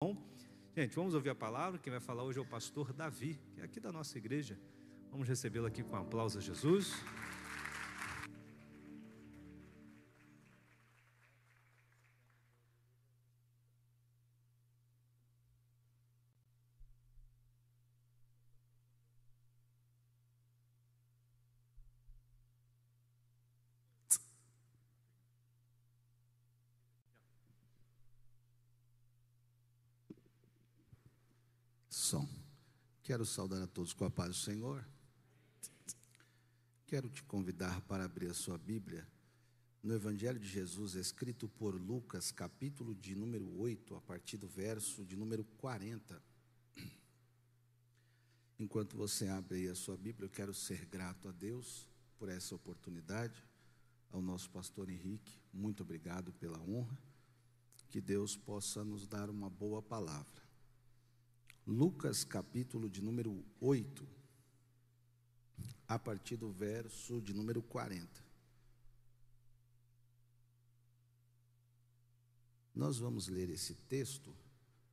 Bom, gente, vamos ouvir a palavra. Quem vai falar hoje é o pastor Davi, que é aqui da nossa igreja. Vamos recebê-lo aqui com um aplauso a Jesus. Quero saudar a todos com a paz do Senhor. Quero te convidar para abrir a sua Bíblia no Evangelho de Jesus, escrito por Lucas, capítulo de número 8, a partir do verso de número 40. Enquanto você abre aí a sua Bíblia, eu quero ser grato a Deus por essa oportunidade, ao nosso pastor Henrique, muito obrigado pela honra, que Deus possa nos dar uma boa palavra. Lucas, capítulo de número 8, a partir do verso de número 40. Nós vamos ler esse texto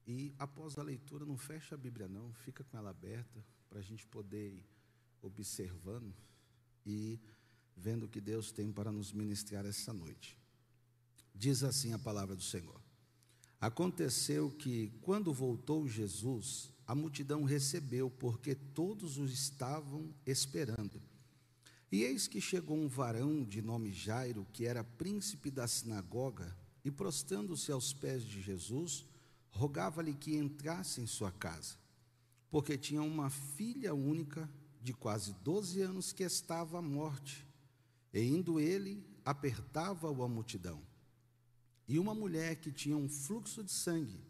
e, após a leitura, não fecha a Bíblia não, fica com ela aberta, para a gente poder ir observando e vendo o que Deus tem para nos ministrar essa noite. Diz assim a palavra do Senhor. Aconteceu que, quando voltou Jesus, a multidão recebeu, porque todos o estavam esperando. E eis que chegou um varão de nome Jairo, que era príncipe da sinagoga, e prostrando-se aos pés de Jesus, rogava-lhe que entrasse em sua casa, porque tinha uma filha única, de quase 12 anos, que estava à morte. E indo ele, apertava-o a multidão. E uma mulher que tinha um fluxo de sangue,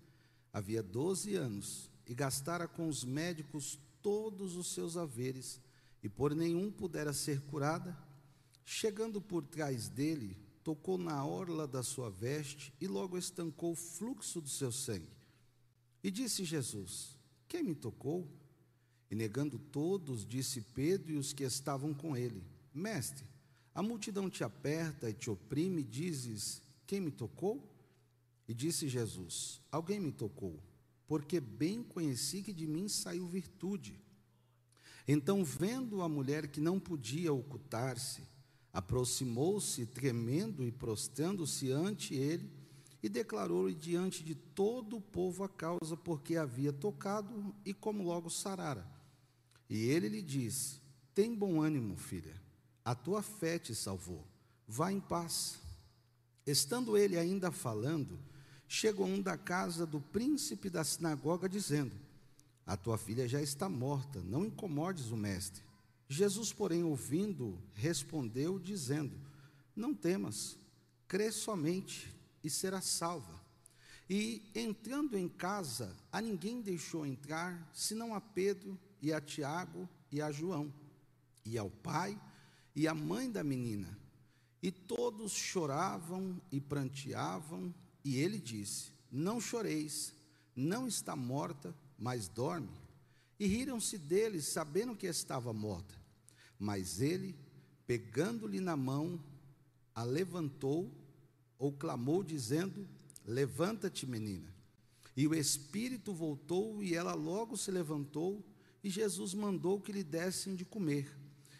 havia 12 anos, e gastara com os médicos todos os seus haveres, e por nenhum pudera ser curada, chegando por trás dele, tocou na orla da sua veste, e logo estancou o fluxo do seu sangue. E disse Jesus: quem me tocou? E negando todos, disse Pedro e os que estavam com ele: Mestre, a multidão te aperta e te oprime, e dizes: quem me tocou? E disse Jesus: alguém me tocou, porque bem conheci que de mim saiu virtude. Então, vendo a mulher que não podia ocultar-se, aproximou-se, tremendo e prostrando-se ante ele, e declarou-lhe diante de todo o povo a causa porque havia tocado e como logo sarara. E ele lhe disse: tem bom ânimo, filha, a tua fé te salvou, vá em paz. Estando ele ainda falando, chegou um da casa do príncipe da sinagoga, dizendo: a tua filha já está morta, não incomodes o mestre. Jesus, porém, ouvindo, respondeu, dizendo: não temas, crê somente e será salva. E, entrando em casa, a ninguém deixou entrar, senão a Pedro e a Tiago e a João, e ao pai e à mãe da menina. E todos choravam e pranteavam, e ele disse: não choreis, não está morta, mas dorme. E riram-se dele, sabendo que estava morta. Mas ele, pegando-lhe na mão, a levantou, ou clamou, dizendo: levanta-te, menina. E o espírito voltou, e ela logo se levantou, e Jesus mandou que lhe dessem de comer.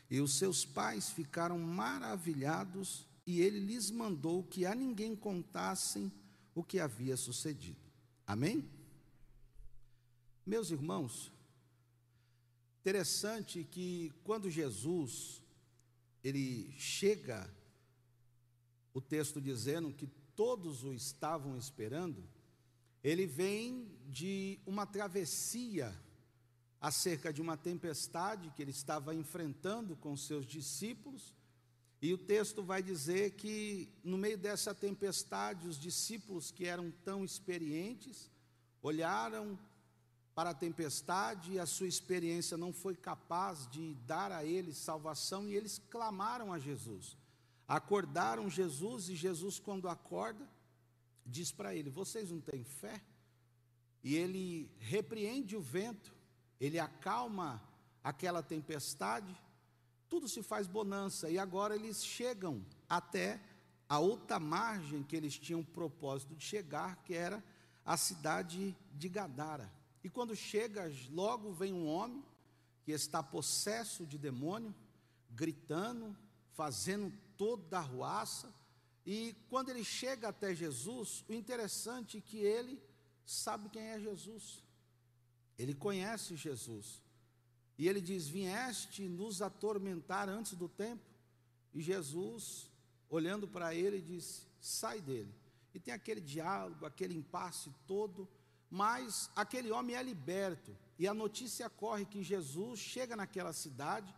E os seus pais ficaram maravilhados, e ele lhes mandou que a ninguém contassem o que havia sucedido. Amém? Meus irmãos, interessante que quando Jesus, ele chega, o texto dizendo que todos o estavam esperando, ele vem de uma travessia acerca de uma tempestade que ele estava enfrentando com seus discípulos, e o texto vai dizer que no meio dessa tempestade, os discípulos que eram tão experientes, olharam para a tempestade e a sua experiência não foi capaz de dar a eles salvação, e eles clamaram a Jesus, acordaram Jesus, e Jesus, quando acorda, diz para ele: vocês não têm fé? E ele repreende o vento, ele acalma aquela tempestade, tudo se faz bonança, e agora eles chegam até a outra margem que eles tinham propósito de chegar, que era à cidade de Gadara. E quando chega, logo vem um homem que está possesso de demônio, gritando, fazendo toda a arruaça. E quando ele chega até Jesus, o interessante é que ele sabe quem é Jesus. Ele conhece Jesus. E ele diz: vieste nos atormentar antes do tempo? E Jesus, olhando para ele, diz: sai dele. E tem aquele diálogo, aquele impasse todo, mas aquele homem é liberto. E a notícia corre que Jesus chega naquela cidade.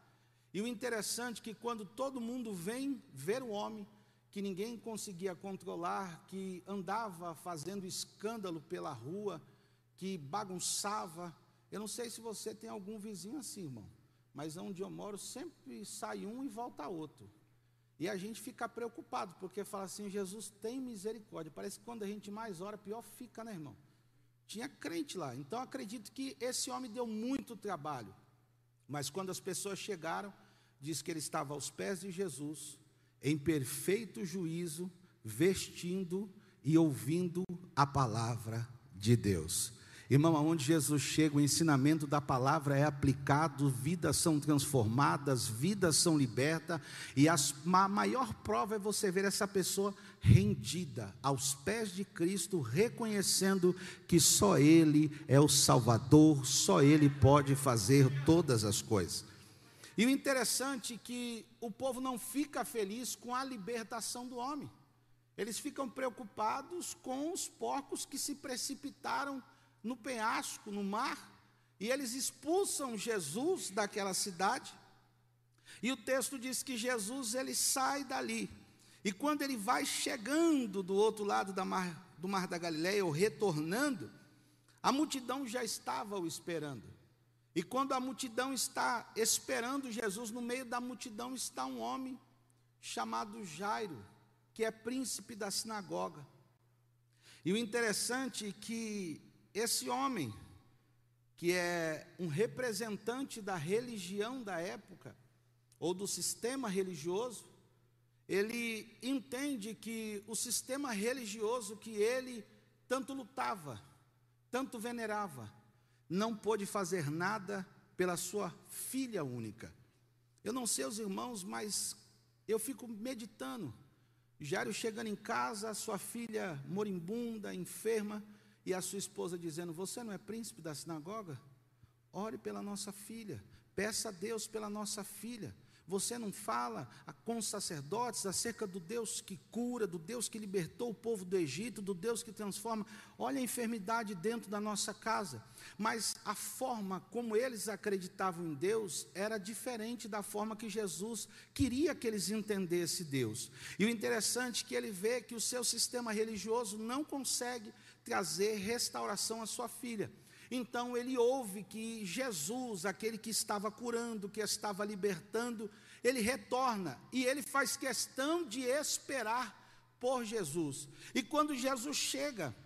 E o interessante é que quando todo mundo vem ver o homem, que ninguém conseguia controlar, que andava fazendo escândalo pela rua, que bagunçava. Eu não sei se você tem algum vizinho assim, irmão, mas onde eu moro sempre sai um e volta outro. E a gente fica preocupado, porque fala assim: Jesus, tem misericórdia. Parece que quando a gente mais ora, pior fica, né, irmão? Tinha crente lá. Então acredito que esse homem deu muito trabalho. Mas quando as pessoas chegaram, diz que ele estava aos pés de Jesus, em perfeito juízo, vestindo e ouvindo a palavra de Deus. Irmão, aonde Jesus chega, o ensinamento da palavra é aplicado, vidas são transformadas, vidas são libertas, e a maior prova é você ver essa pessoa rendida aos pés de Cristo, reconhecendo que só Ele é o Salvador, só Ele pode fazer todas as coisas. E o interessante é que o povo não fica feliz com a libertação do homem, eles ficam preocupados com os porcos que se precipitaram no penhasco, no mar, e eles expulsam Jesus daquela cidade. E o texto diz que Jesus, ele sai dali, e quando ele vai chegando do outro lado do mar da Galileia, ou retornando, a multidão já estava o esperando. E quando a multidão está esperando Jesus, no meio da multidão está um homem chamado Jairo, que é príncipe da sinagoga. E o interessante é que esse homem, que é um representante da religião da época, ou do sistema religioso, ele entende que o sistema religioso que ele tanto lutava, tanto venerava, não pôde fazer nada pela sua filha única. Eu não sei os irmãos, mas eu fico meditando. Jairo chegando em casa, sua filha moribunda, enferma, e a sua esposa dizendo: você não é príncipe da sinagoga? Ore pela nossa filha, peça a Deus pela nossa filha. Você não fala com os sacerdotes acerca do Deus que cura, do Deus que libertou o povo do Egito, do Deus que transforma? Olha a enfermidade dentro da nossa casa. Mas a forma como eles acreditavam em Deus era diferente da forma que Jesus queria que eles entendessem Deus. E o interessante é que ele vê que o seu sistema religioso não consegue trazer restauração à sua filha. Então ele ouve que Jesus, aquele que estava curando, que estava libertando, ele retorna, e ele faz questão de esperar por Jesus. E quando Jesus chega,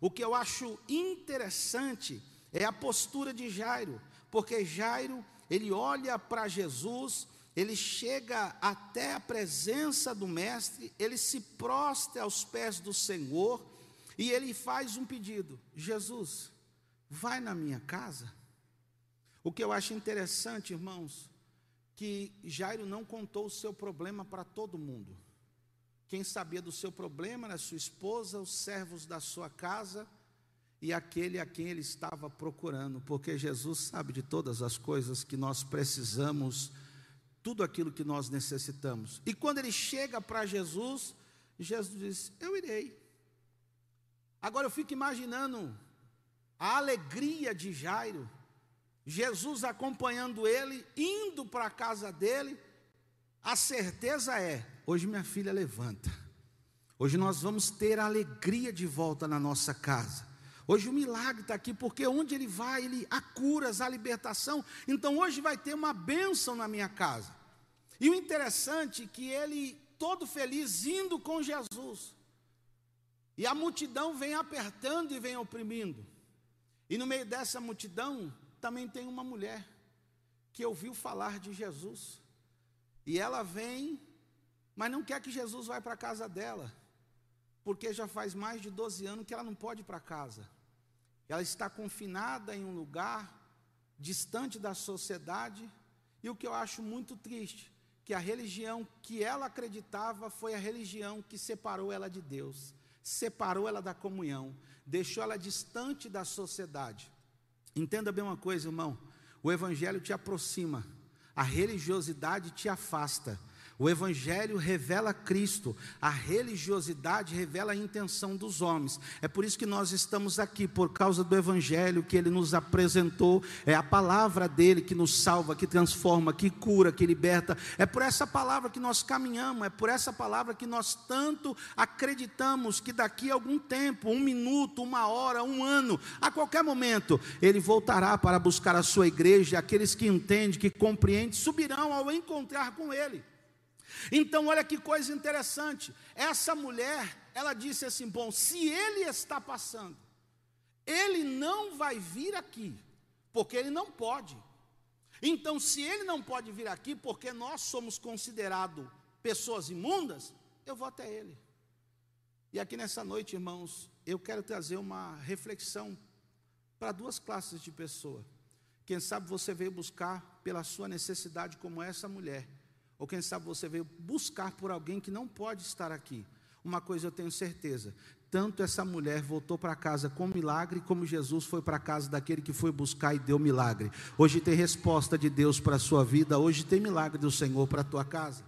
o que eu acho interessante é a postura de Jairo, porque Jairo, ele olha para Jesus, ele chega até a presença do mestre, ele se prostra aos pés do Senhor, e ele faz um pedido: Jesus, vai na minha casa. O que eu acho interessante, irmãos, que Jairo não contou o seu problema para todo mundo. Quem sabia do seu problema era sua esposa, os servos da sua casa e aquele a quem ele estava procurando, porque Jesus sabe de todas as coisas que nós precisamos, tudo aquilo que nós necessitamos. E quando ele chega para Jesus, Jesus diz: eu irei. Agora eu fico imaginando a alegria de Jairo, Jesus acompanhando ele, indo para a casa dele. A certeza é: hoje minha filha levanta, hoje nós vamos ter a alegria de volta na nossa casa, hoje o milagre está aqui, porque onde ele vai, ele há curas, há libertação, então hoje vai ter uma bênção na minha casa. E o interessante é que ele, todo feliz, indo com Jesus, e a multidão vem apertando e vem oprimindo. E no meio dessa multidão, também tem uma mulher, que ouviu falar de Jesus, e ela vem, mas não quer que Jesus vá para a casa dela. porque já faz mais de 12 anos que ela não pode ir para casa. Ela está confinada em um lugar distante da sociedade, e o que eu acho muito triste, que a religião que ela acreditava foi a religião que separou ela de Deus, separou ela da comunhão, deixou ela distante da sociedade. Entenda bem uma coisa, irmão, o evangelho te aproxima, a religiosidade te afasta. O evangelho revela Cristo, a religiosidade revela a intenção dos homens. É por isso que nós estamos aqui, por causa do evangelho que ele nos apresentou. É a palavra dele que nos salva, que transforma, que cura, que liberta. É por essa palavra que nós caminhamos, é por essa palavra que nós tanto acreditamos que daqui a algum tempo, 1 minuto, 1 hora, 1 ano, a qualquer momento, ele voltará para buscar a sua igreja. Aqueles que entendem, que compreendem, subirão ao encontrar com ele. Então olha que coisa interessante, essa mulher, ela disse assim, bom, se ele está passando, ele não vai vir aqui, porque ele não pode. Então se ele não pode vir aqui, porque nós somos considerados pessoas imundas, eu vou até ele. E aqui nessa noite, irmãos, eu quero trazer uma reflexão para 2 classes de pessoa. Quem sabe você veio buscar pela sua necessidade como essa mulher, ou quem sabe você veio buscar por alguém que não pode estar aqui. Uma coisa eu tenho certeza, tanto essa mulher voltou para casa com milagre, como Jesus foi para casa daquele que foi buscar e deu milagre. Hoje tem resposta de Deus para a sua vida, hoje tem milagre do Senhor para a tua casa.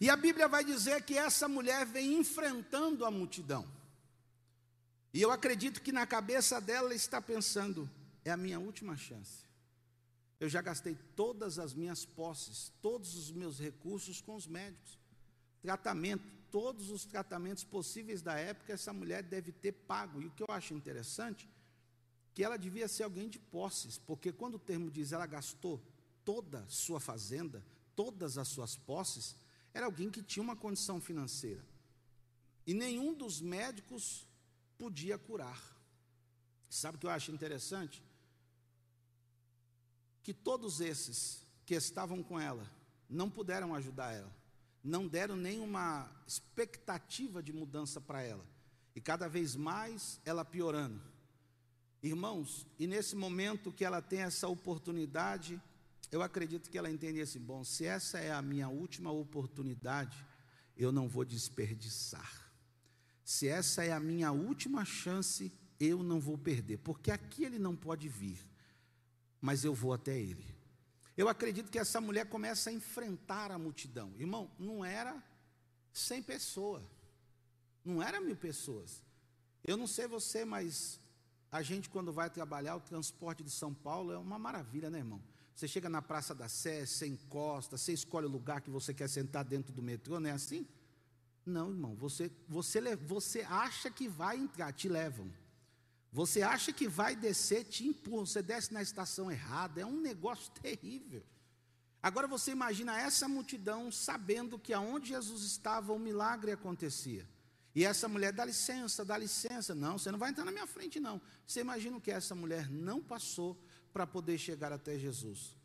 E a Bíblia vai dizer que essa mulher vem enfrentando a multidão. E eu acredito que na cabeça dela está pensando, é a minha última chance. Eu já gastei todas as minhas posses, todos os meus recursos com os médicos. Tratamento, todos os tratamentos possíveis da época, essa mulher deve ter pago. E o que eu acho interessante, que ela devia ser alguém de posses, porque quando o termo diz ela gastou toda a sua fazenda, todas as suas posses, era alguém que tinha uma condição financeira. E nenhum dos médicos podia curar. Sabe o que eu acho interessante? Que todos esses que estavam com ela não puderam ajudar ela, não deram nenhuma expectativa de mudança para ela, e cada vez mais ela piorando. Irmãos, e nesse momento que ela tem essa oportunidade, eu acredito que ela entende assim, bom, se essa é a minha última oportunidade, eu não vou desperdiçar. Se essa é a minha última chance, eu não vou perder, porque aqui ele não pode vir, mas eu vou até ele. Eu acredito que essa mulher começa a enfrentar a multidão. Irmão, não era 100 pessoas, não era 1000 pessoas. Eu não sei você, mas a gente quando vai trabalhar, o transporte de São Paulo é uma maravilha, né, irmão? Você chega na Praça da Sé, você encosta, você escolhe o lugar que você quer sentar dentro do metrô, não é assim? Não, irmão, você acha que vai entrar, te levam. Você acha que vai descer, te empurram, você desce na estação errada, é um negócio terrível. Agora você imagina essa multidão sabendo que aonde Jesus estava, o milagre acontecia. E essa mulher, dá licença, não, você não vai entrar na minha frente não. Você imagina o que essa mulher não passou para poder chegar até Jesus.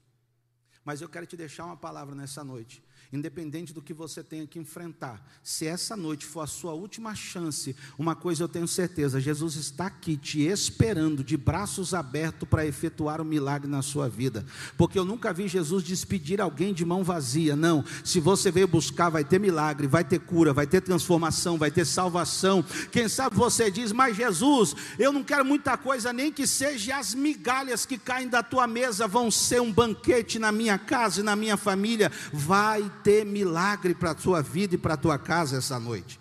Mas eu quero te deixar uma palavra nessa noite. Independente do que você tenha que enfrentar, se essa noite for a sua última chance, uma coisa eu tenho certeza, Jesus está aqui te esperando de braços abertos para efetuar um milagre na sua vida, porque eu nunca vi Jesus despedir alguém de mão vazia. Não, se você veio buscar, vai ter milagre, vai ter cura, vai ter transformação, vai ter salvação. Quem sabe você diz, mas Jesus, eu não quero muita coisa, nem que seja as migalhas que caem da tua mesa vão ser um banquete na minha casa e na minha família. Vai ter milagre para a tua vida e para a tua casa essa noite.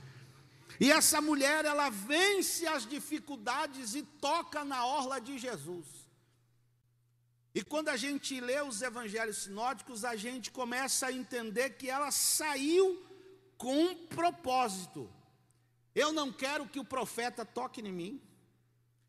E essa mulher, ela vence as dificuldades e toca na orla de Jesus. E quando a gente lê os evangelhos sinóticos, a gente começa a entender que ela saiu com um propósito. Eu não quero que o profeta toque em mim,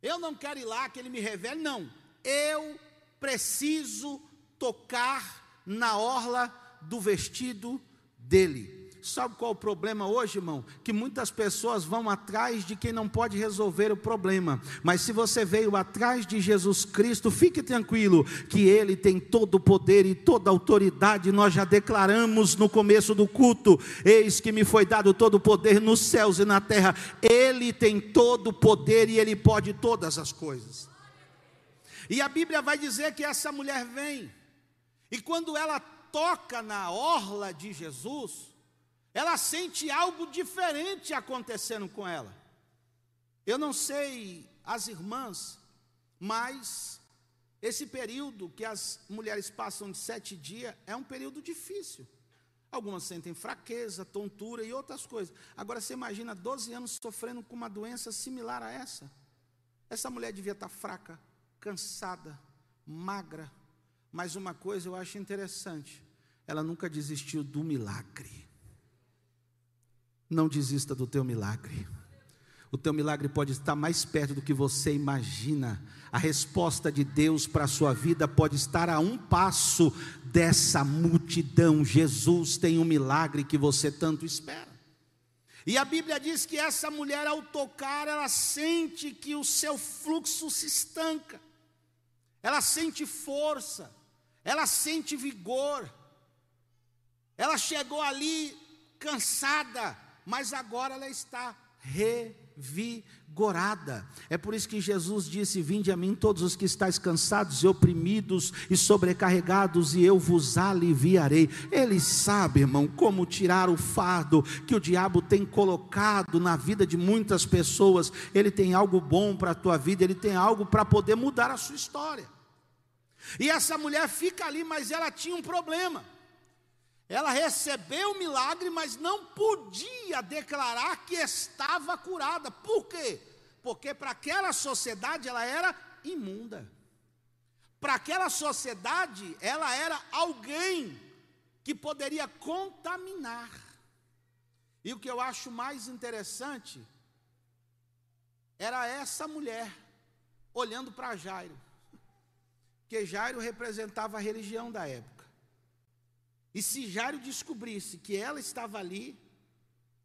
eu não quero ir lá que ele me revele, não, eu preciso tocar na orla do vestido dele. Sabe qual é o problema hoje, irmão? Que muitas pessoas vão atrás de quem não pode resolver o problema. Mas se você veio atrás de Jesus Cristo, fique tranquilo, que Ele tem todo o poder e toda a autoridade. Nós já declaramos no começo do culto: eis que me foi dado todo o poder nos céus e na terra. Ele tem todo o poder e Ele pode todas as coisas. E a Bíblia vai dizer que essa mulher vem, e quando ela toca na orla de Jesus, ela sente algo diferente acontecendo com ela. Eu não sei as irmãs, mas esse período que as mulheres passam de 7 dias é um período difícil. Algumas sentem fraqueza, tontura e outras coisas. Agora você imagina 12 anos sofrendo com uma doença similar a essa. Essa mulher devia estar fraca, cansada, magra. Mas uma coisa eu acho interessante: ela nunca desistiu do milagre. Não desista do teu milagre. O teu milagre pode estar mais perto do que você imagina. A resposta de Deus para a sua vida pode estar a um passo dessa multidão. Jesus tem um milagre que você tanto espera. E a Bíblia diz que essa mulher, ao tocar, ela sente que o seu fluxo se estanca. Ela sente força, ela sente vigor. Ela chegou ali cansada, mas agora ela está revigorada. É por isso que Jesus disse: vinde a mim todos os que estáis cansados e oprimidos e sobrecarregados, e eu vos aliviarei. Ele sabe, irmão, como tirar o fardo que o diabo tem colocado na vida de muitas pessoas. Ele tem algo bom para a tua vida, ele tem algo para poder mudar a sua história. E essa mulher fica ali, mas ela tinha um problema. Ela recebeu o milagre, mas não podia declarar que estava curada. Por quê? Porque para aquela sociedade ela era imunda. Para aquela sociedade ela era alguém que poderia contaminar. E o que eu acho mais interessante era essa mulher olhando para Jairo. Porque Jairo representava a religião da época. E se Jairo descobrisse que ela estava ali,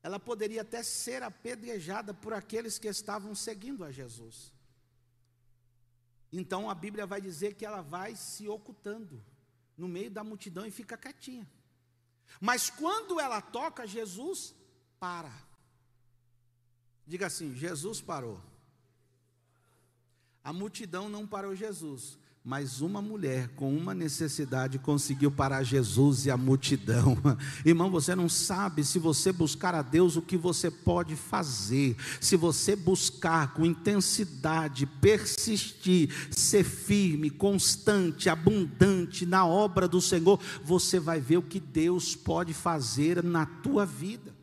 ela poderia até ser apedrejada por aqueles que estavam seguindo a Jesus. Então a Bíblia vai dizer que ela vai se ocultando no meio da multidão e fica quietinha. Mas quando ela toca, Jesus para. Diga assim: Jesus parou. A multidão não parou Jesus, mas uma mulher com uma necessidade conseguiu parar Jesus e a multidão. Irmão, você não sabe, se você buscar a Deus, o que você pode fazer. Se você buscar com intensidade, persistir, ser firme, constante, abundante na obra do Senhor, você vai ver o que Deus pode fazer na tua vida.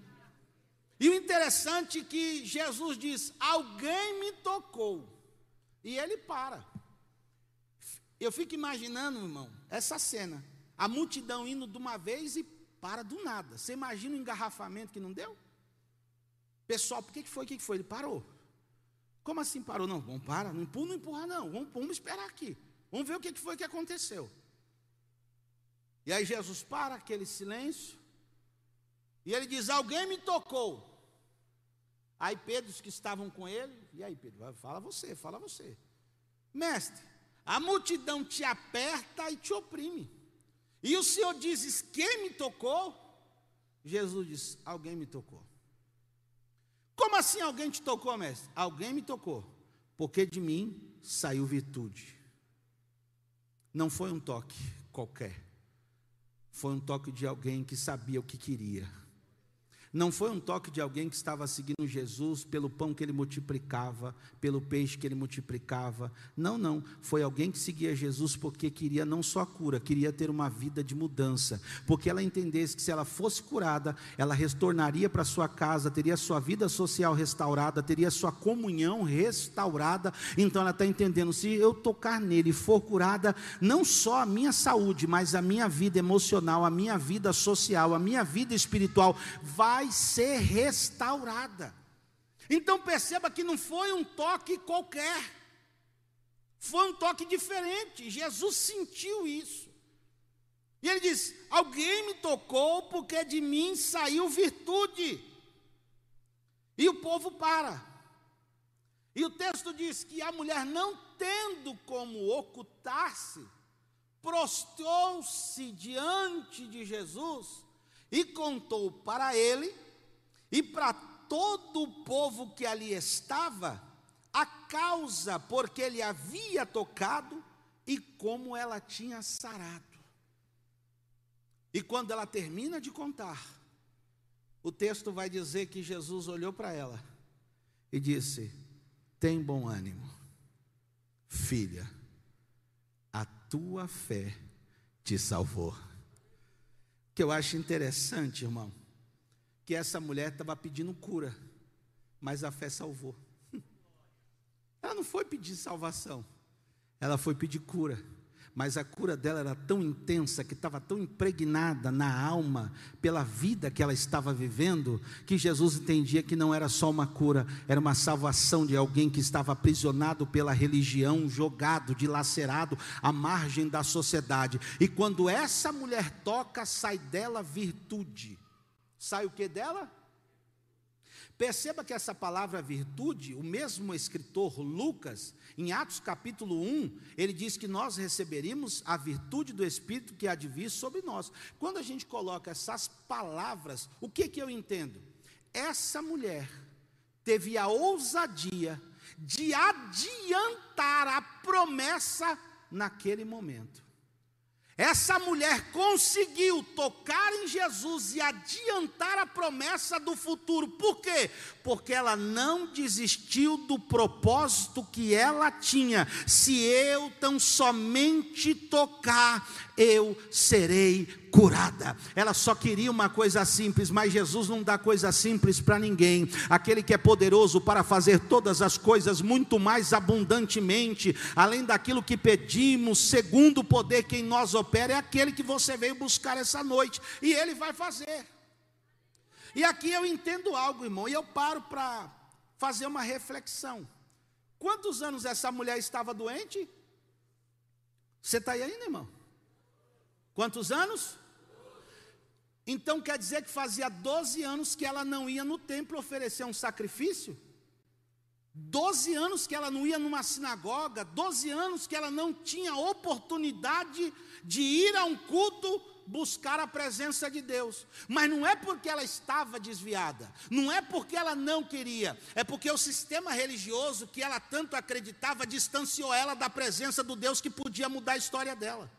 E o interessante é que Jesus diz: alguém me tocou. E ele para. Eu fico imaginando, irmão, essa cena. A multidão indo de uma vez e para do nada. Você imagina o engarrafamento que não deu? Pessoal, por que foi? O que foi? Ele parou. Como assim parou? Não, vamos parar. Não empurra não. Vamos esperar aqui. Vamos ver o que foi que aconteceu. E aí Jesus para, aquele silêncio. E ele diz: alguém me tocou. Aí Pedro, os que estavam com ele: e aí Pedro, fala você. Mestre, a multidão te aperta e te oprime. E o Senhor diz: quem me tocou? Jesus diz: alguém me tocou. Como assim alguém te tocou, mestre? Alguém me tocou, porque de mim saiu virtude. Não foi um toque qualquer. Foi um toque de alguém que sabia o que queria. Não foi um toque de alguém que estava seguindo Jesus pelo pão que ele multiplicava, pelo peixe que ele multiplicava. Não. Foi alguém que seguia Jesus porque queria não só a cura, queria ter uma vida de mudança. Porque ela entendesse que se ela fosse curada, ela retornaria para sua casa, teria sua vida social restaurada, teria sua comunhão restaurada. Então ela está entendendo: se eu tocar nele e for curada, não só a minha saúde, mas a minha vida emocional, a minha vida social, a minha vida espiritual vai ser restaurada. Então perceba que não foi um toque qualquer, foi um toque diferente. Jesus sentiu isso. E ele diz: alguém me tocou porque de mim saiu virtude. E o povo para. E o texto diz que a mulher, não tendo como ocultar-se, prostrou-se diante de Jesus e contou para ele e para todo o povo que ali estava a causa porque ele havia tocado e como ela tinha sarado. E quando ela termina de contar, o texto vai dizer que Jesus olhou para ela e disse: tem bom ânimo, filha, a tua fé te salvou. O que eu acho interessante, irmão, que essa mulher estava pedindo cura, mas a fé salvou. Ela não foi pedir salvação, ela foi pedir cura. Mas a cura dela era tão intensa, que estava tão impregnada na alma, pela vida que ela estava vivendo, que Jesus entendia que não era só uma cura, era uma salvação de alguém que estava aprisionado pela religião, jogado, dilacerado à margem da sociedade. E quando essa mulher toca, sai dela virtude. Sai o que dela? Perceba que essa palavra virtude, o mesmo escritor Lucas, em Atos capítulo 1, ele diz que nós receberíamos a virtude do Espírito que há de vir sobre nós. Quando a gente coloca essas palavras, o que eu entendo? Essa mulher teve a ousadia de adiantar a promessa naquele momento. Essa mulher conseguiu tocar em Jesus e adiantar a promessa do futuro. Por quê? Porque ela não desistiu do propósito que ela tinha. Se eu tão somente tocar, eu serei curada. Ela só queria uma coisa simples, mas Jesus não dá coisa simples para ninguém. Aquele que é poderoso para fazer todas as coisas muito mais abundantemente, além daquilo que pedimos, segundo o poder que em nós opera, é aquele que você veio buscar essa noite, e Ele vai fazer. E aqui eu entendo algo, irmão, e eu paro para fazer uma reflexão. Quantos anos essa mulher estava doente? Você está aí ainda, irmão? Quantos anos? Então quer dizer que fazia 12 anos que ela não ia no templo oferecer um sacrifício? 12 anos que ela não ia numa sinagoga, 12 anos que ela não tinha oportunidade de ir a um culto buscar a presença de Deus. Mas não é porque ela estava desviada, não é porque ela não queria, é porque o sistema religioso que ela tanto acreditava distanciou ela da presença do Deus que podia mudar a história dela.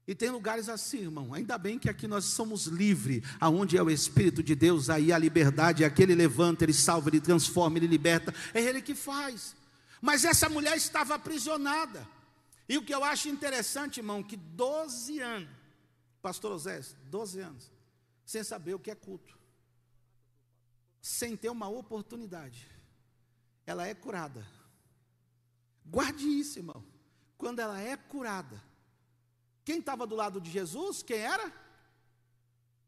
E tem lugares assim, irmão, ainda bem que aqui nós somos livres, aonde é o Espírito de Deus, aí a liberdade é que Ele levanta, Ele salva, Ele transforma, Ele liberta, é Ele que faz. Mas essa mulher estava aprisionada, e o que eu acho interessante, irmão, que 12 anos, pastor Osés, 12 anos, sem saber o que é culto, sem ter uma oportunidade, ela é curada. Guarde isso, irmão, quando ela é curada, quem estava do lado de Jesus? Quem era?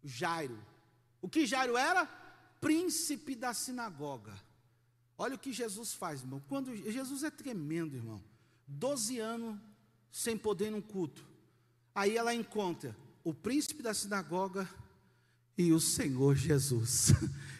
Jairo. O que Jairo era? Príncipe da sinagoga. Olha o que Jesus faz, irmão. Quando Jesus é tremendo, irmão. 12 anos sem poder ir num culto. Aí ela encontra o príncipe da sinagoga e o Senhor Jesus.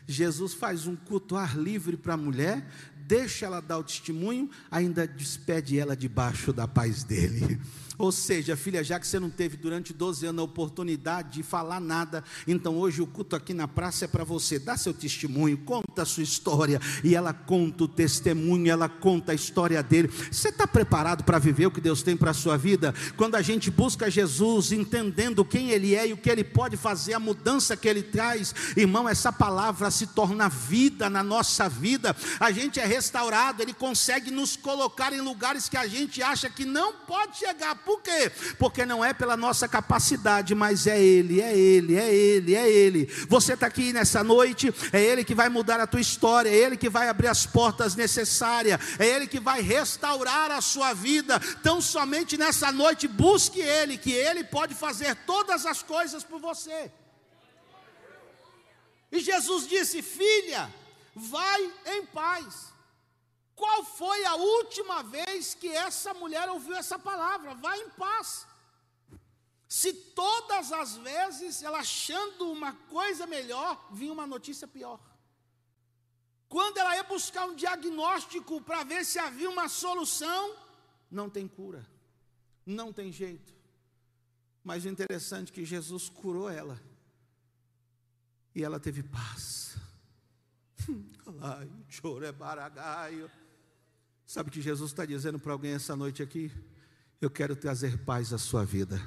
Jesus faz um culto ar livre para a mulher, deixa ela dar o testemunho, ainda despede ela debaixo da paz dele. Ou seja, filha, já que você não teve durante 12 anos a oportunidade de falar nada, então hoje o culto aqui na praça é para você. Dá seu testemunho, conta a sua história. E ela conta o testemunho, ela conta a história dele. Você está preparado para viver o que Deus tem para a sua vida? Quando a gente busca Jesus, entendendo quem Ele é e o que Ele pode fazer, a mudança que Ele traz, irmão, essa palavra se torna vida na nossa vida. A gente é restaurado, Ele consegue nos colocar em lugares que a gente acha que não pode chegar. Por quê? Porque não é pela nossa capacidade, mas é Ele, é Ele, é Ele, é Ele. Você está aqui nessa noite, é Ele que vai mudar a tua história, é Ele que vai abrir as portas necessárias, é Ele que vai restaurar a sua vida. Então somente nessa noite busque Ele, que Ele pode fazer todas as coisas por você. E Jesus disse: filha, vai em paz. Qual foi a última vez que essa mulher ouviu essa palavra? Vai em paz. Se todas as vezes ela achando uma coisa melhor, vinha uma notícia pior. Quando ela ia buscar um diagnóstico para ver se havia uma solução, não tem cura, não tem jeito. Mas o interessante é que Jesus curou ela, e ela teve paz. Sabe o que Jesus está dizendo para alguém essa noite aqui? Eu quero trazer paz à sua vida.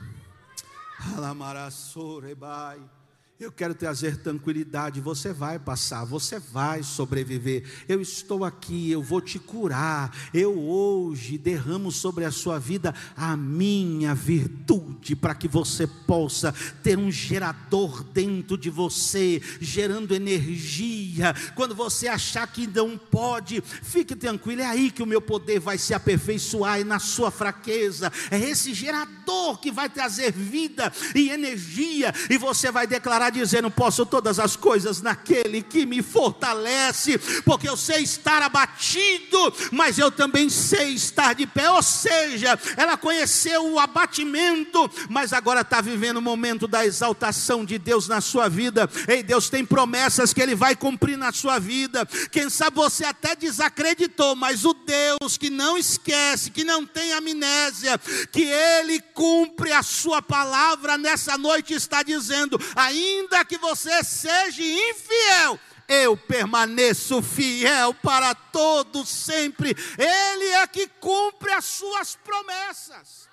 Eu quero trazer tranquilidade. Você vai passar, você vai sobreviver. Eu estou aqui, eu vou te curar. Eu hoje derramo sobre a sua vida a minha virtude, para que você possa ter um gerador dentro de você, gerando energia. Quando você achar que não pode, fique tranquilo, é aí que o meu poder vai se aperfeiçoar, e na sua fraqueza. É esse gerador que vai trazer vida e energia, e você vai declarar dizendo: posso todas as coisas naquele que me fortalece, porque eu sei estar abatido, mas eu também sei estar de pé. Ou seja, ela conheceu o abatimento, mas agora está vivendo o momento da exaltação de Deus na sua vida. Ei, Deus tem promessas que Ele vai cumprir na sua vida. Quem sabe você até desacreditou, mas o Deus que não esquece, que não tem amnésia, que Ele cumpre a sua palavra, nessa noite está dizendo: ainda que você seja infiel, eu permaneço fiel para todo sempre. Ele é que cumpre as suas promessas.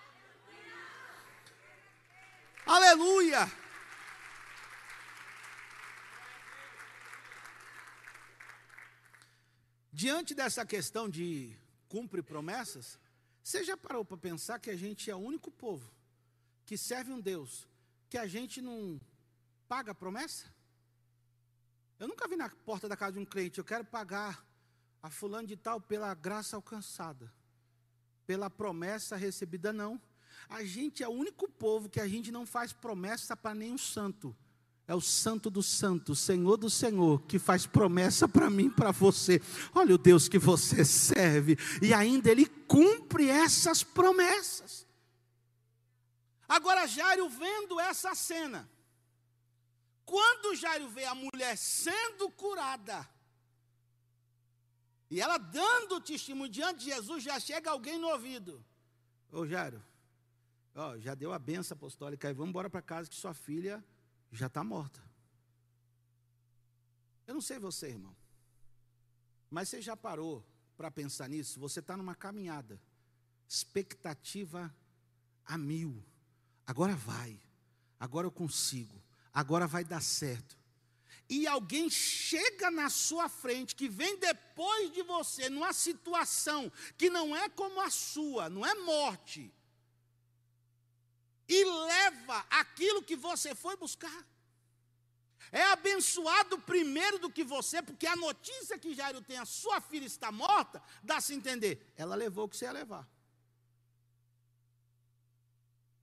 Aleluia. Diante dessa questão de cumpre promessas, você já parou para pensar que a gente é o único povo que serve um Deus que a gente não paga a promessa? Eu nunca vi na porta da casa de um crente: eu quero pagar a fulano de tal pela graça alcançada, pela promessa recebida. Não. A gente é o único povo que a gente não faz promessa para nenhum santo. É o Santo do Santo, Senhor do Senhor, que faz promessa para mim e para você. Olha o Deus que você serve, e ainda Ele cumpre essas promessas. Agora Jairo, vendo essa cena, quando Jairo vê a mulher sendo curada, e ela dando testemunho diante de Jesus, já chega alguém no ouvido: ô Jairo, já deu a benção apostólica, aí vamos embora para casa que sua filha já está morta. Eu não sei você, irmão, mas você já parou para pensar nisso? Você está numa caminhada, expectativa a 1000. Agora vai, agora eu consigo, agora vai dar certo. E alguém chega na sua frente, que vem depois de você, numa situação que não é como a sua, não é morte, e leva aquilo que você foi buscar. É abençoado primeiro do que você, porque a notícia que Jairo tem: a sua filha está morta, dá-se a entender, ela levou o que você ia levar.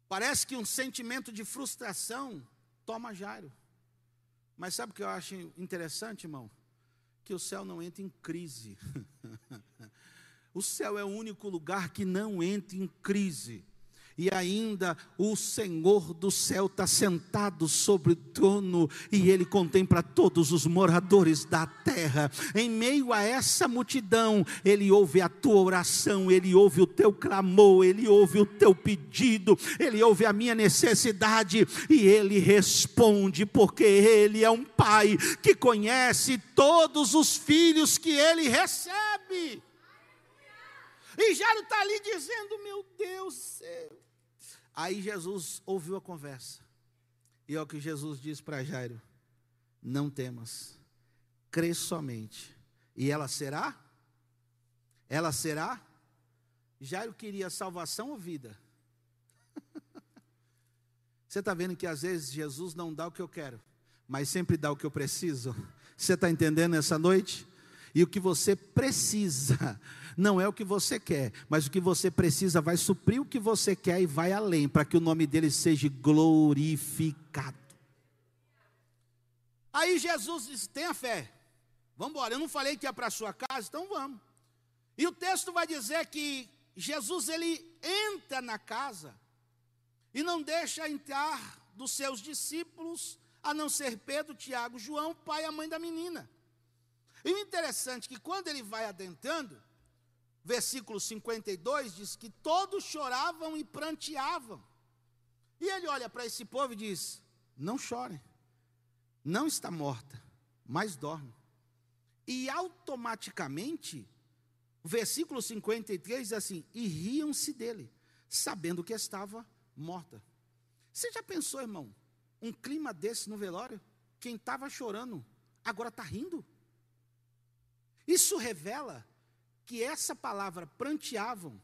Parece que um sentimento de frustração toma Jairo. Mas sabe o que eu acho interessante, irmão? Que o céu não entra em crise. O céu é o único lugar que não entra em crise. E ainda o Senhor do céu está sentado sobre o trono, e Ele contempla todos os moradores da terra. Em meio a essa multidão, Ele ouve a tua oração, Ele ouve o teu clamor, Ele ouve o teu pedido, Ele ouve a minha necessidade, e Ele responde, porque Ele é um Pai que conhece todos os filhos que Ele recebe. E Jairo está ali dizendo: meu Deus do céu. Aí Jesus ouviu a conversa, e é o que Jesus diz para Jairo: não temas, crê somente, e ela será? Ela será? Jairo queria salvação ou vida? Você está vendo que às vezes Jesus não dá o que eu quero, mas sempre dá o que eu preciso? Você está entendendo essa noite? E o que você precisa não é o que você quer, mas o que você precisa vai suprir o que você quer e vai além, para que o nome dele seja glorificado. Aí Jesus disse: tenha fé, vamos embora. Eu não falei que ia para a sua casa, então vamos. E o texto vai dizer que Jesus, ele entra na casa, e não deixa entrar dos seus discípulos, a não ser Pedro, Tiago, João, o pai e a mãe da menina. E o interessante é que quando ele vai adentrando, versículo 52 diz que todos choravam e pranteavam. E ele olha para esse povo e diz: não chorem, não está morta, mas dorme. E automaticamente, o versículo 53 diz assim: e riam-se dele, sabendo que estava morta. Você já pensou, irmão, um clima desse no velório? Quem estava chorando agora está rindo. Isso revela que essa palavra pranteavam,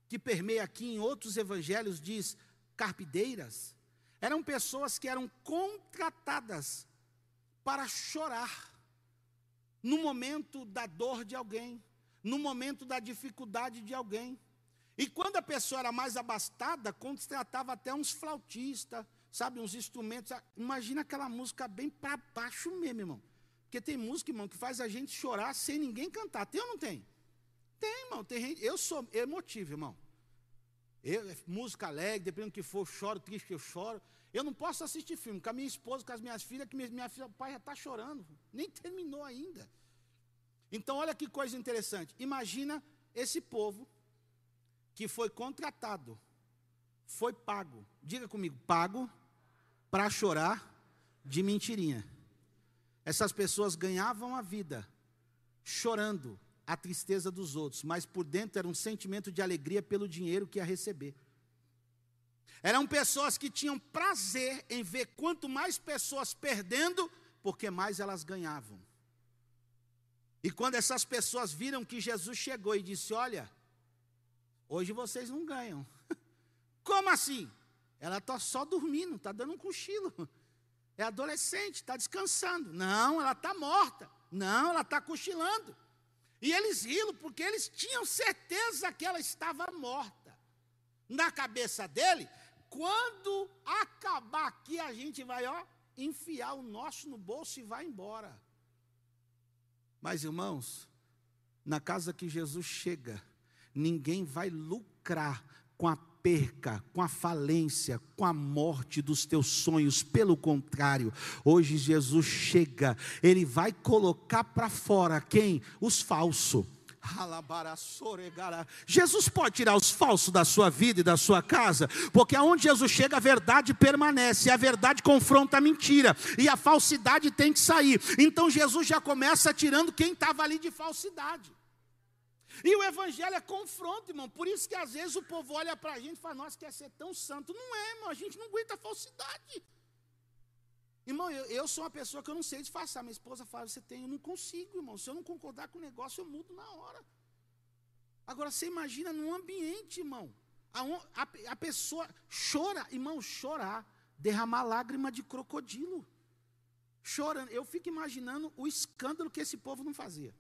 que permeia aqui em outros evangelhos, diz carpideiras, eram pessoas que eram contratadas para chorar no momento da dor de alguém, no momento da dificuldade de alguém. E quando a pessoa era mais abastada, contratava até uns flautistas, sabe, uns instrumentos. Imagina aquela música bem para baixo mesmo, irmão. Porque tem música, irmão, que faz a gente chorar sem ninguém cantar. Tem ou não tem? Tem, irmão. Tem gente. Eu sou emotivo, irmão. Música alegre, dependendo do que for, eu choro, triste que eu choro. Eu não posso assistir filme com a minha esposa, com as minhas filhas, que minha filha, o pai já está chorando. Nem terminou ainda. Então, olha que coisa interessante. Imagina esse povo que foi contratado, foi pago. Diga comigo, pago para chorar de mentirinha. Essas pessoas ganhavam a vida chorando a tristeza dos outros, mas por dentro era um sentimento de alegria pelo dinheiro que ia receber. Eram pessoas que tinham prazer em ver quanto mais pessoas perdendo, porque mais elas ganhavam. E quando essas pessoas viram que Jesus chegou e disse: olha, hoje vocês não ganham. Como assim? Ela está só dormindo, está dando um cochilo. É adolescente, está descansando. Não, ela está morta. Não, ela está cochilando. E eles riram porque eles tinham certeza que ela estava morta. Na cabeça dele, quando acabar aqui, a gente vai, enfiar o nosso no bolso e vai embora. Mas, irmãos, na casa que Jesus chega, ninguém vai lucrar com a perca, com a falência, com a morte dos teus sonhos. Pelo contrário, hoje Jesus chega, Ele vai colocar para fora quem? Os falsos. Jesus pode tirar os falsos da sua vida e da sua casa, porque aonde Jesus chega a verdade permanece, a verdade confronta a mentira, e a falsidade tem que sair. Então Jesus já começa tirando quem estava ali de falsidade. E o evangelho é confronto, irmão. Por isso que às vezes o povo olha para a gente e fala: nossa, quer ser tão santo. Não é, irmão, a gente não aguenta a falsidade. Irmão, eu sou uma pessoa que eu não sei disfarçar. Minha esposa fala: você tem, eu não consigo, irmão. Se eu não concordar com o negócio, eu mudo na hora. Agora, você imagina num ambiente, irmão, a pessoa chora, irmão, chorar, derramar lágrima de crocodilo. Chorando. Eu fico imaginando o escândalo que esse povo não fazia.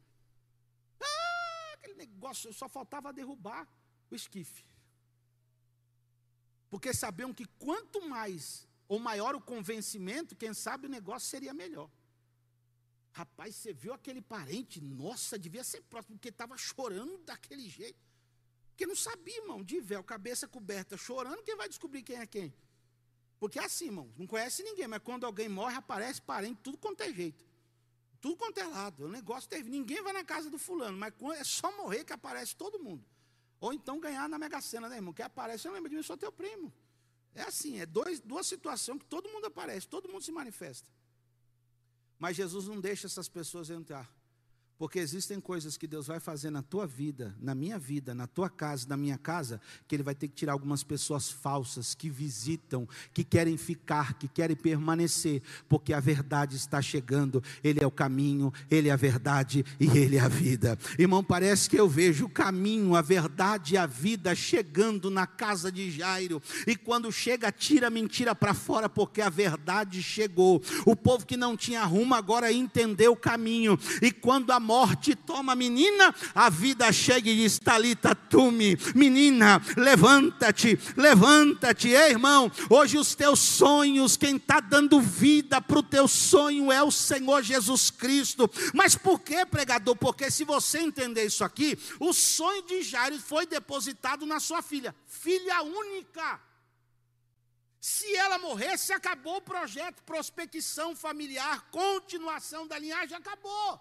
Aquele negócio, só faltava derrubar o esquife. Porque sabiam que quanto mais ou maior o convencimento, quem sabe o negócio seria melhor. Rapaz, você viu aquele parente? Nossa, devia ser próximo, porque estava chorando daquele jeito. Porque não sabia, irmão, de véu, cabeça coberta, chorando, quem vai descobrir quem é quem? Porque é assim, irmão, não conhece ninguém, mas quando alguém morre, aparece parente, tudo quanto é jeito. Tudo quanto é lado, o negócio teve. Ninguém vai na casa do fulano, mas é só morrer que aparece todo mundo. Ou então ganhar na Mega Sena, né, irmão? Que aparece, eu lembro de mim, sou teu primo. É assim, é duas situações que todo mundo aparece, todo mundo se manifesta. Mas Jesus não deixa essas pessoas entrar. Porque existem coisas que Deus vai fazer na tua vida, na minha vida, na tua casa, na minha casa, que Ele vai ter que tirar algumas pessoas falsas que visitam, que querem ficar, que querem permanecer, porque a verdade está chegando. Ele é o caminho, Ele é a verdade e Ele é a vida. Irmão, parece que eu vejo o caminho, a verdade e a vida chegando na casa de Jairo. E quando chega, tira a mentira para fora, porque a verdade chegou. O povo que não tinha rumo agora entendeu o caminho. E quando a morte toma a menina, a vida chega e diz: Talita tumi, menina, levanta-te, levanta-te. Ei, irmão, hoje os teus sonhos, quem está dando vida para o teu sonho é o Senhor Jesus Cristo. Mas por que, pregador? Porque se você entender isso aqui, o sonho de Jairo foi depositado na sua filha, filha única. Se ela morresse, acabou o projeto, prospecção familiar, continuação da linhagem, acabou.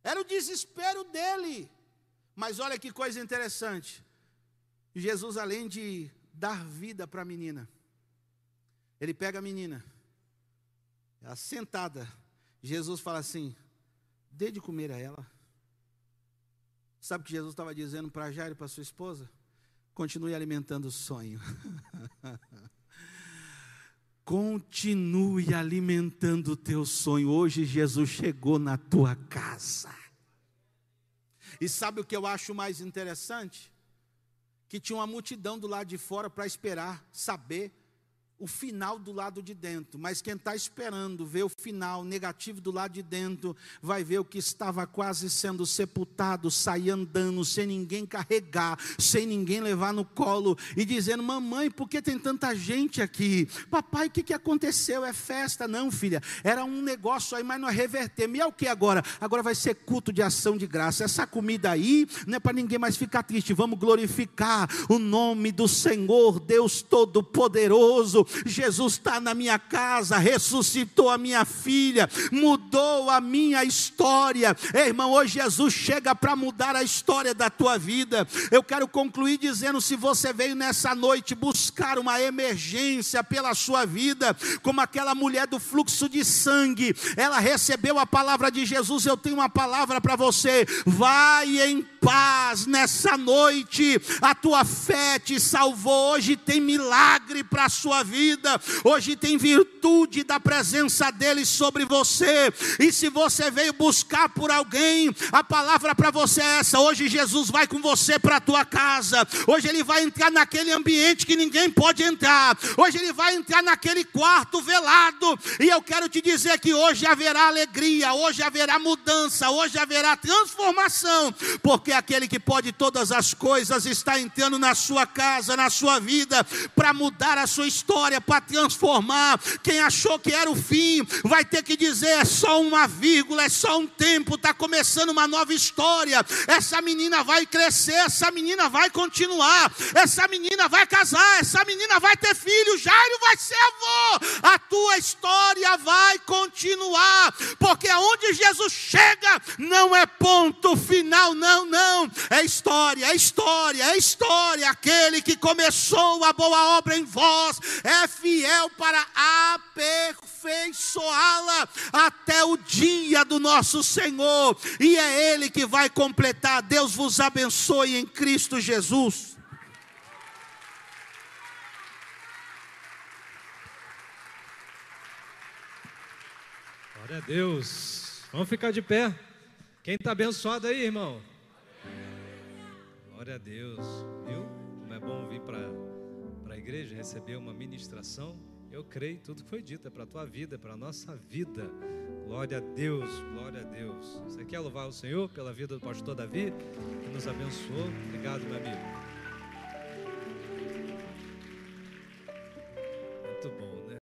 Era o desespero dele. Mas olha que coisa interessante. Jesus, além de dar vida para a menina, ele pega a menina, ela sentada, Jesus fala assim: dê de comer a ela. Sabe o que Jesus estava dizendo para Jairo e para sua esposa? Continue alimentando o sonho. Continue alimentando o teu sonho. Hoje Jesus chegou na tua casa. E sabe o que eu acho mais interessante? Que tinha uma multidão do lado de fora para esperar, saber o final do lado de dentro. Mas quem está esperando ver o final negativo do lado de dentro, vai ver o que estava quase sendo sepultado, sair andando, sem ninguém carregar, sem ninguém levar no colo, e dizendo: mamãe, por que tem tanta gente aqui? Papai, o que aconteceu? É festa? Não, filha, era um negócio aí, mas nós revertemos. E é o que agora? Agora vai ser culto de ação de graça. Essa comida aí não é para ninguém mais ficar triste. Vamos glorificar o nome do Senhor, Deus Todo-Poderoso. Jesus está na minha casa, ressuscitou a minha filha, mudou a minha história. Ei, irmão, hoje Jesus chega para mudar a história da tua vida. Eu quero concluir dizendo: se você veio nessa noite buscar uma emergência pela sua vida, como aquela mulher do fluxo de sangue, ela recebeu a palavra de Jesus. Eu tenho uma palavra para você: vai em paz nessa noite, a tua fé te salvou. Hoje tem milagre para a sua vida, hoje tem virtude da presença dele sobre você. E se você veio buscar por alguém, a palavra para você é essa: hoje Jesus vai com você para a tua casa. Hoje ele vai entrar naquele ambiente que ninguém pode entrar. Hoje ele vai entrar naquele quarto velado. E eu quero te dizer que hoje haverá alegria, hoje haverá mudança, hoje haverá transformação, porque aquele que pode todas as coisas está entrando na sua casa, na sua vida, para mudar a sua história, para transformar. Quem achou que era o fim, vai ter que dizer: é só uma vírgula, é só um tempo, está começando uma nova história. Essa menina vai crescer, essa menina vai continuar, essa menina vai casar, essa menina vai ter filho, Jairo vai ser avô. A tua história vai continuar, porque aonde Jesus chega, não é ponto final, não, é história, é história, é história. Aquele que começou a boa obra em vós é fiel para aperfeiçoá-la até o dia do nosso Senhor, e é Ele que vai completar. Deus vos abençoe em Cristo Jesus. Glória a Deus. Vamos ficar de pé. Quem está abençoado aí, irmão? Glória a Deus. Viu como é bom vir para a igreja, receber uma ministração? Eu creio, tudo que foi dito é para a tua vida, é para a nossa vida. Glória a Deus, glória a Deus. Você quer louvar o Senhor pela vida do pastor Davi, que nos abençoou? Obrigado, meu amigo. Muito bom, né?